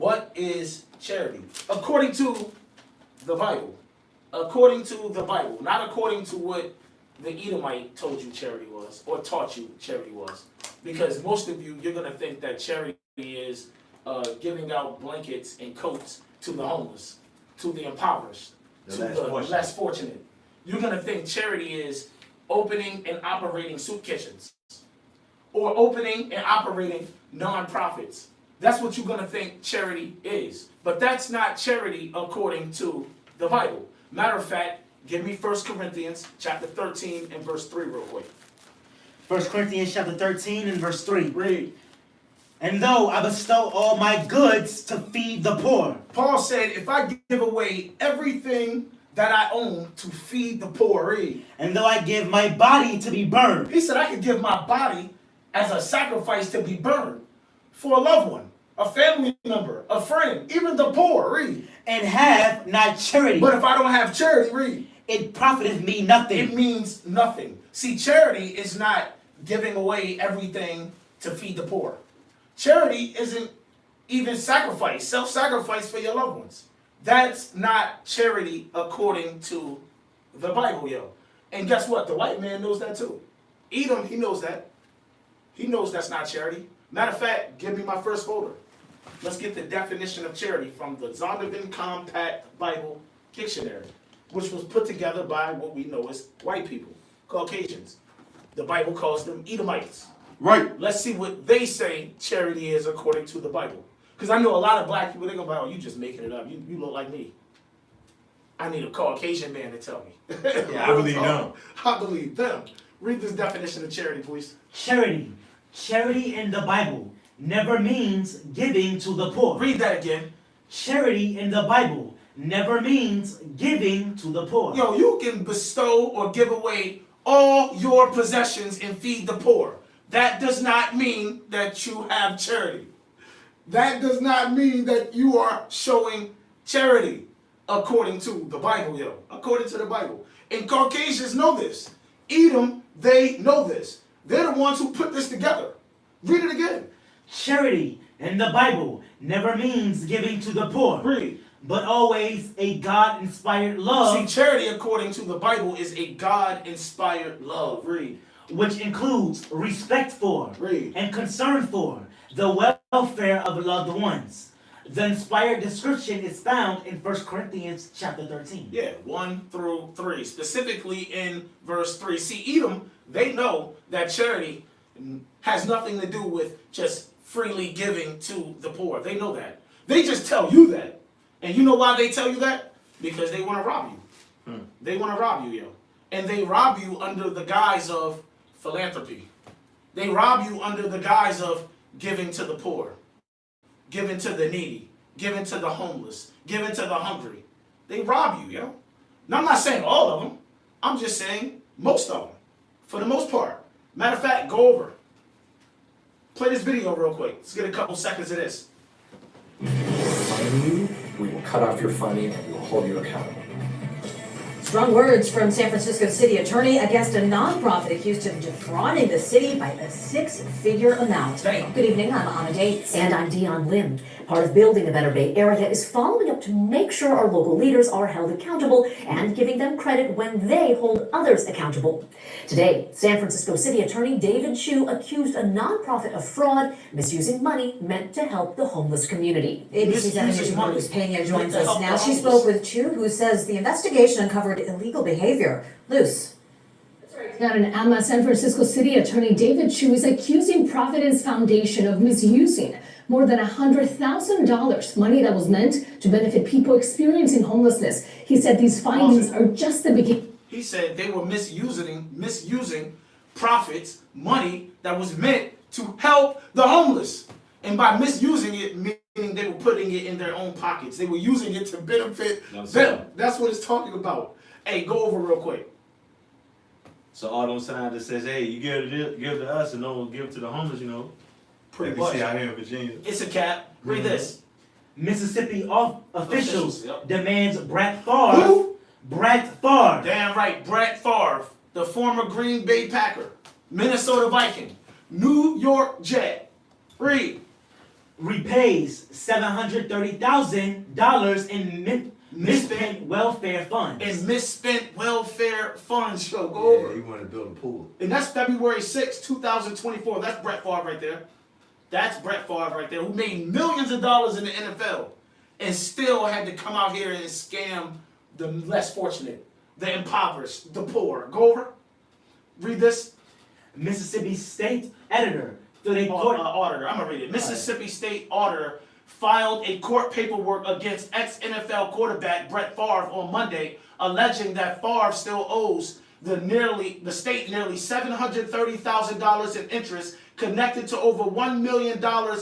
What is charity? According to the Bible. According to the Bible. Not according to what the Edomite told you charity was or taught you charity was. Because most of you, you're going to think that charity is giving out blankets and coats to the homeless, to the impoverished, to the less fortunate. You're going to think charity is opening and operating soup kitchens or opening and operating non-profits. That's what you're going to think charity is. But that's not charity according to the Bible. Matter of fact, give me 1 Corinthians chapter 13 and verse 3 real quick. 1 Corinthians chapter 13 and verse 3. Read. And though I bestow all my goods to feed the poor. Paul said, if I give away everything that I own to feed the poor. Read. And though I give my body to be burned. He said I could give my body as a sacrifice to be burned for a loved one, a family member, a friend, even the poor. Read. And have not charity. But if I don't have charity, read. It profiteth me nothing. It means nothing. See, charity is not giving away everything to feed the poor. Charity isn't even sacrifice, self-sacrifice for your loved ones. That's not charity according to the Bible, yo. And guess what? The white man knows that too. Edom, he knows that. He knows that's not charity. Matter of fact, give me my first folder. Let's get the definition of charity from the Zondervan Compact Bible Dictionary, which was put together by what we know as white people, Caucasians. The Bible calls them Edomites. Right. Let's see what they say charity is according to the Bible. Because I know a lot of black people, they go, oh, you just making it up. You look like me. I need a Caucasian man to tell me. Yeah, I believe them. I believe them. Read this definition of charity, please. Charity. Charity in the Bible never means giving to the poor. Read that again. Charity in the Bible never means giving to the poor. Yo, you can bestow or give away all your possessions and feed the poor. That does not mean that you have charity. That does not mean that you are showing charity according to the Bible, yo. According to the Bible. And Caucasians know this. Edom, they know this. They're the ones who put this together. Read it again. Charity in the Bible never means giving to the poor. Read. But always a God-inspired love. See, charity according to the Bible is a God-inspired love. Read. Which includes respect for Read. and concern for the welfare of loved ones. The inspired description is found in 1 Corinthians chapter 13. Yeah, 1 through 3. Specifically in verse 3. See, Edom, they know that charity has nothing to do with just freely giving to the poor. They know that. They just tell you that. And you know why they tell you that? Because they want to rob you. They want to rob you, yo. And they rob you under the guise of philanthropy. They rob you under the guise of giving to the poor, giving to the needy, giving to the homeless, giving to the hungry. They rob you, yo. Now, I'm not saying all of them. I'm just saying most of them, for the most part. Matter of fact, go over. Play this video real quick. Let's get a couple seconds of this. Fine you, we will cut off your funding and we will hold you accountable. Strong words from San Francisco city attorney against a nonprofit accused of defrauding the city by a six-figure amount. Damn. Good evening, I'm Anna Dates. And I'm Dion Lim. Part of Building a Better Bay Area is following up to make sure our local leaders are held accountable and giving them credit when they hold others accountable. Today, San Francisco City Attorney David Chu accused a nonprofit of fraud, misusing money meant to help the homeless community. ABC's Evan Luz Pena joins us now. She spoke with Chu, who says the investigation uncovered illegal behavior. Luz. Now in Alma, San Francisco City Attorney David Chu is accusing Providence Foundation of misusing more than $100,000, money that was meant to benefit people experiencing homelessness. He said these findings are just the beginning. He said they were misusing profits, money that was meant to help the homeless. And by misusing it, meaning they were putting it in their own pockets. They were using it to benefit them. That's what it's talking about. Hey, go over real quick. So all those signs that says, hey, you give to us and no one give to the homeless, you know. Pretty like much. we see out here in Virginia. It's a cap. Read this. Mississippi officials Yep. demands Brett Favre. Who? Brett Favre. Damn right, Brett Favre, the former Green Bay Packer, Minnesota Viking, New York Jet. Read. repays $730,000 in misspent welfare funds. And misspent welfare funds. Yo, go Yeah, over. he wanted to build a pool. And that's February 6, 2024. That's Brett Favre right there. That's Brett Favre right there, who made millions of dollars in the NFL and still had to come out here and scam the less fortunate, the impoverished, the poor. Go over. Read this. Mississippi State editor through a court. Auditor. I'm going to read it. Mississippi State auditor filed a court paperwork against ex-NFL quarterback Brett Favre on Monday, alleging that Favre still owes the state nearly $730,000 in interest connected to over $1 million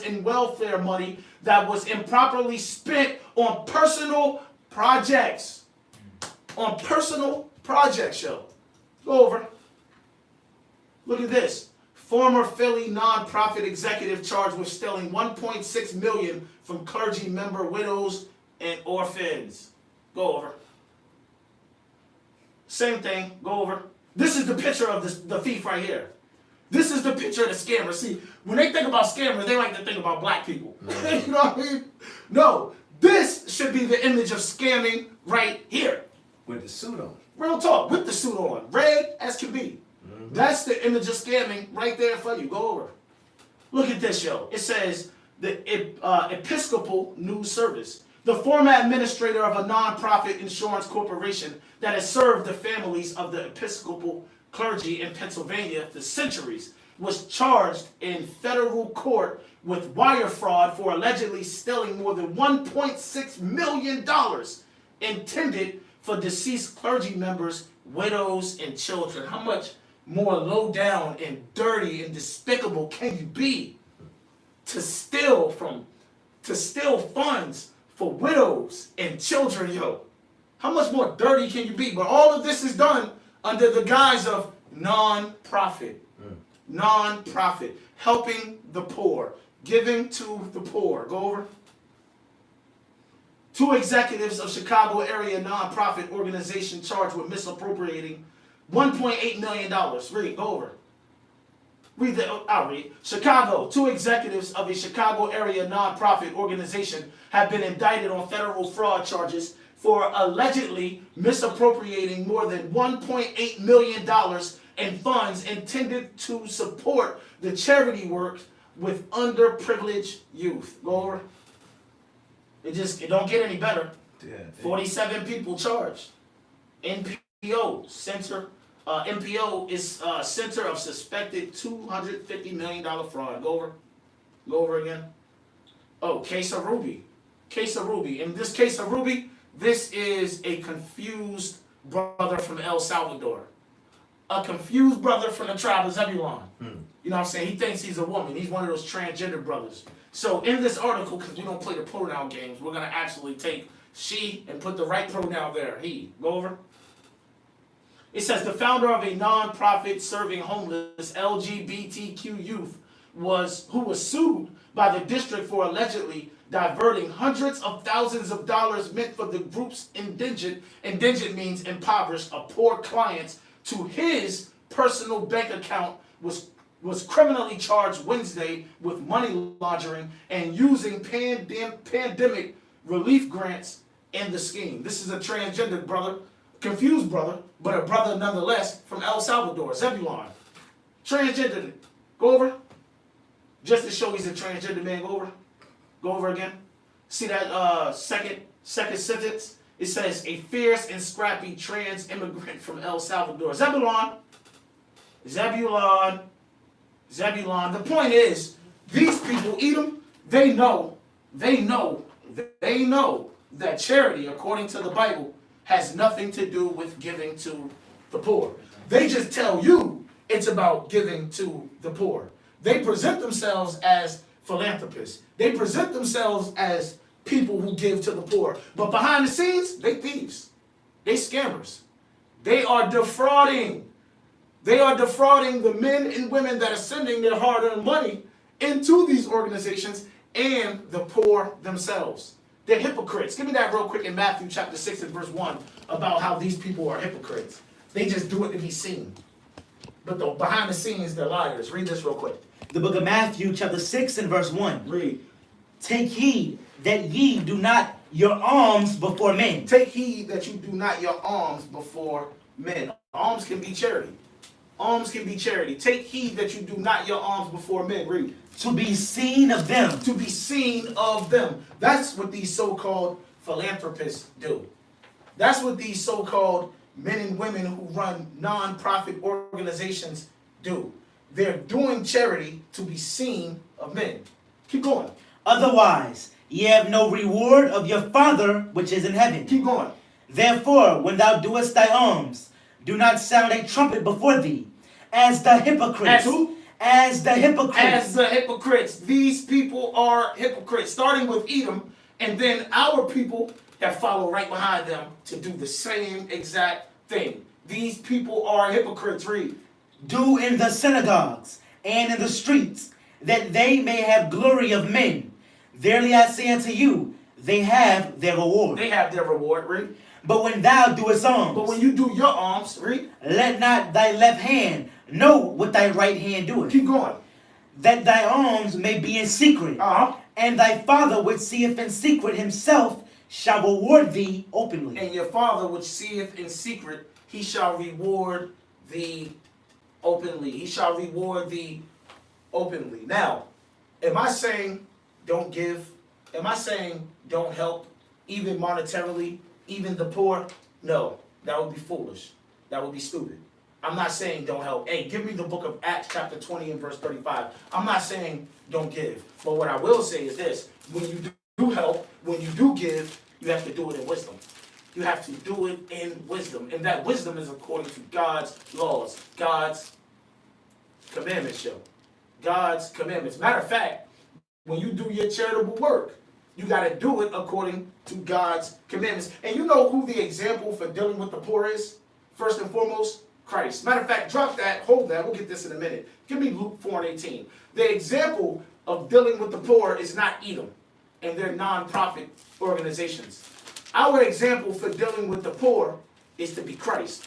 in welfare money that was improperly spent on personal projects. On personal projects, yo. Go over. Look at this. Former Philly nonprofit executive charged with stealing $1.6 million from clergy member widows and orphans. Go over. Same thing. Go over. This is the picture of the thief right here. This is the picture of the scammer. See, when they think about scammers, they like to think about black people. You know what I mean? No, this should be the image of scamming right here. With the suit on. Real talk, with the suit on. Red as can be. That's the image of scamming right there in front of you. Go over. Look at this, yo. It says the Episcopal News Service, the former administrator of a nonprofit insurance corporation that has served the families of the Episcopal clergy in Pennsylvania for centuries, was charged in federal court with wire fraud for allegedly stealing more than $1.6 million intended for deceased clergy members, widows, and children. How much more low down and dirty and despicable can you be to steal funds for widows and children, yo? How much more dirty can you be? But all of this is done under the guise of non-profit. Non-profit. Helping the poor. Giving to the poor. Go over. 2 executives of Chicago area non-profit organization charged with misappropriating $1.8 million. Read. Go over. Read the. I'll read. Chicago. 2 executives of a Chicago area non-profit organization have been indicted on federal fraud charges for allegedly misappropriating more than $1.8 million in funds intended to support the charity work with underprivileged youth. Go over. It don't get any better. Yeah. 47 people charged. NPO Center. NPO is Center of Suspected $250 million fraud. Go over. Go over again. Oh, case of Ruby. Case of Ruby. In this case of Ruby, this is a confused brother from El Salvador. A confused brother from the tribe of Zebulon. You know what I'm saying? He thinks he's a woman. He's one of those transgender brothers. So in this article, because we don't play the pronoun games, we're going to actually take she and put the right pronoun there. He. Go over. It says the founder of a non-profit serving homeless LGBTQ youth who was sued by the district for allegedly diverting hundreds of thousands of dollars meant for the group's indigent means impoverished, or poor clients, to his personal bank account was criminally charged Wednesday with money laundering and using pandemic relief grants in the scheme. This is a transgender brother, confused brother, but a brother nonetheless from El Salvador, Zebulon. Transgender. Go over. Just to show he's a transgender man. Go over. Go over again. See that second sentence? It says a fierce and scrappy trans immigrant from El Salvador. Zebulon. The point is, these people, Edom, they know that charity, according to the Bible, has nothing to do with giving to the poor. They just tell you it's about giving to the poor. They present themselves as philanthropists. They present themselves as people who give to the poor. But behind the scenes, they thieves. They scammers. They are defrauding. They are defrauding the men and women that are sending their hard-earned money into these organizations and the poor themselves. They're hypocrites. Give me that real quick in Matthew chapter 6 and verse 1 about how these people are hypocrites. They just do it to be seen. But behind the scenes, they're liars. Read this real quick. The book of Matthew chapter 6 and verse 1. Read. Take heed that ye do not your alms before men. Take heed that you do not your alms before men. Alms can be charity. Alms can be charity. Take heed that you do not your alms before men. Read. To be seen of them. To be seen of them. That's what these so-called philanthropists do. That's what these so-called men and women who run non-profit organizations do. They're doing charity to be seen of men. Keep going. Otherwise, ye have no reward of your Father which is in heaven. Keep going. Therefore, when thou doest thy alms, do not sound a trumpet before thee, as the hypocrites. As who? As the hypocrites. As the hypocrites. These people are hypocrites, starting with Edom, and then our people that follow right behind them to do the same exact thing. These people are hypocrites. Read. Do in the synagogues and in the streets, that they may have glory of men. Verily I say unto you, they have their reward. They have their reward. Read. But when thou doest alms, But when you do your alms, read. let not thy left hand know what thy right hand doeth, Keep going. that thy alms may be in secret. And thy Father which seeth in secret himself shall reward thee openly. And your Father which seeth in secret, he shall reward thee openly. He shall reward thee openly. Now, am I saying don't give? Am I saying don't help, even monetarily, even the poor? No, that would be foolish. That would be stupid. I'm not saying don't help. Hey, give me the book of Acts chapter 20 and verse 35. I'm not saying don't give. But what I will say is this. When you do help, when you do give, you have to do it in wisdom. You have to do it in wisdom. And that wisdom is according to God's laws, God's commandments, yo. God's commandments. Matter of fact, when you do your charitable work, you got to do it according to God's commandments. And you know who the example for dealing with the poor is? First and foremost, Christ. Matter of fact, drop that, hold that, we'll get this in a minute. Give me Luke 4:18. The example of dealing with the poor is not Edom and their non-profit organizations. Our example for dealing with the poor is to be Christ,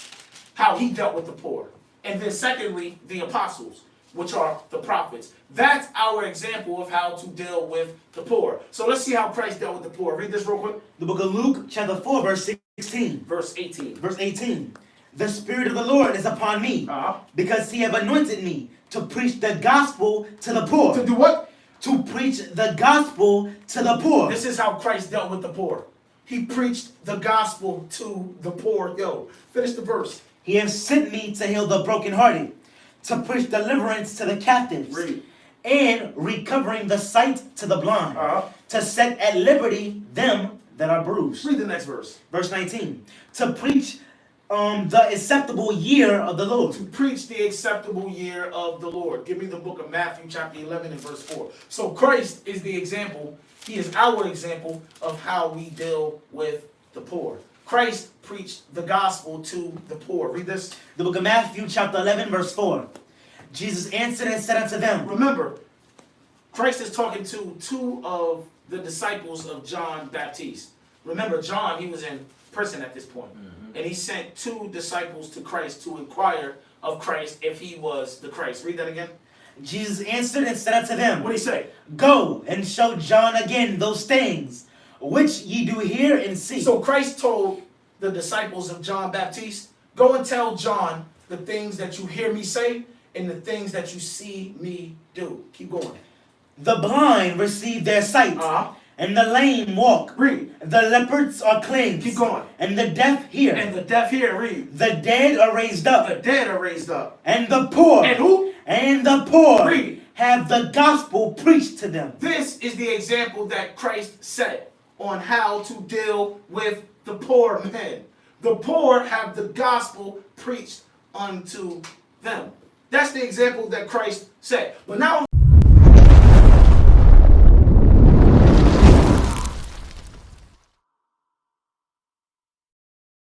how he dealt with the poor. And then secondly, the apostles, which are the prophets. That's our example of how to deal with the poor. So let's see how Christ dealt with the poor. Read this real quick. The book of Luke chapter 4 verse 16. Verse 18. Verse 18. The Spirit of the Lord is upon me, because he have anointed me to preach the gospel to the poor. To do what? To preach the gospel to the poor. This is how Christ dealt with the poor. He preached the gospel to the poor. Yo, finish the verse. He has sent me to heal the brokenhearted, to preach deliverance to the captives, and recovering the sight to the blind, to set at liberty them that are bruised. Read the next verse. Verse 19. To preach the acceptable year of the Lord. To preach the acceptable year of the Lord. Give me the book of Matthew chapter 11 and verse 4. So Christ is the example. He is our example of how we deal with the poor. Christ preached the gospel to the poor. Read this. The book of Matthew chapter 11 verse 4. Jesus answered and said unto them. Remember, Christ is talking to two of the disciples of John Baptist. Remember, John, he was in prison at this point. And he sent two disciples to Christ to inquire of Christ if he was the Christ. Read that again. Jesus answered and said unto them. What did he say? Go and show John again those things which ye do hear and see. So Christ told the disciples of John Baptist, go and tell John the things that you hear me say and the things that you see me do. Keep going. The blind receive their sight, and the lame walk. Read. The lepers are cleansed. Keep going. And the deaf hear. And the deaf hear. Read. The dead are raised up. The dead are raised up. And the poor. And who? And the poor. Read. Have the gospel preached to them. This is the example that Christ set on how to deal with the poor men. The poor have the gospel preached unto them. That's the example that Christ set. But now